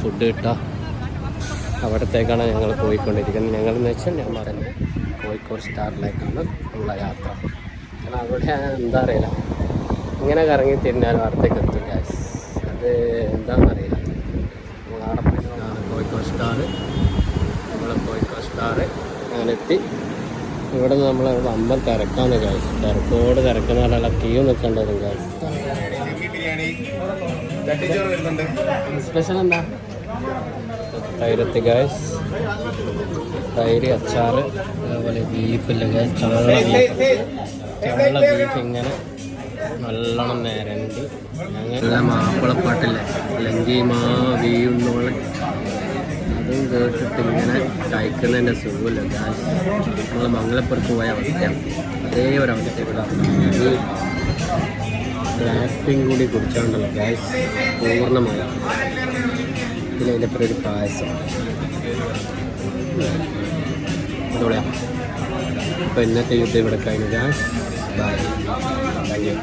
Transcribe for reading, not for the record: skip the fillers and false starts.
Food കിട്ടുക. അവിടത്തേക്കാണ് ഞങ്ങൾ പോയിക്കൊണ്ടിരിക്കുന്നത്. ഞങ്ങളെന്ന് വെച്ചാൽ ഞങ്ങൾ കോഴിക്കോട് സ്റ്റാറിലേക്കാണ് നമ്മളെ യാത്ര. കാരണം അവിടെ എന്താ അറിയില്ല, ഇങ്ങനെ കറങ്ങി തിരിഞ്ഞാലും അവിടത്തേക്ക് എത്തും ഗ്യാസ്. അത് എന്താണെന്നറിയില്ല. നമ്മളവിടെ പോയിട്ടാണ് കോഴിക്കോട് സ്റ്റാർ. കോഴിക്കോട് സ്റ്റാർ അങ്ങനെ എത്തി. ഇവിടെ നിന്ന് നമ്മൾ അമ്പൽ തിരക്കാന്ന് ഗ്യാസ്. തിരക്കോട് തിരക്കുന്നവരുടെ ക്യൂ നിൽക്കേണ്ടതും ഗ്യാസ്. സ്പെഷ്യൽ എന്താ? തൈരത്തി ഗ്യാസ്, തൈര്, അച്ചാറ്, അതേപോലെ ബീഫില്ല ഗ്യാസ്. ചള്ള ബീഫ് ഇങ്ങനെ നല്ലോണം നേരണ്ടി നല്ല മാപ്പിളപ്പാട്ടില്ലേ, അല്ലെങ്കിൽ വീഴുന്നോളെ അതും കേട്ടിട്ട് ഇങ്ങനെ കഴിക്കുന്നതിൻ്റെ സുഖമില്ല ഗ്യാസ്. നമ്മൾ മംഗലപ്പുറത്ത് പോയ അവസ്ഥയാണ്, അതേ ഒരവസ്ഥ ഇവിടെ. ഈ ബ്ലാക്ക് കൂടി കുടിച്ചാണ്ടല്ലോ ഗ്യാസ് പൂർണ്ണമായി. പിന്നെ അതിൻ്റെ അപ്പുറം ഒരു പായസം അടിപൊളിയാണ്. അപ്പോൾ ഇന്നത്തെ യുദ്ധം ഇവിടെ കഴിഞ്ഞു ഗ്യാസ്. By, thank you.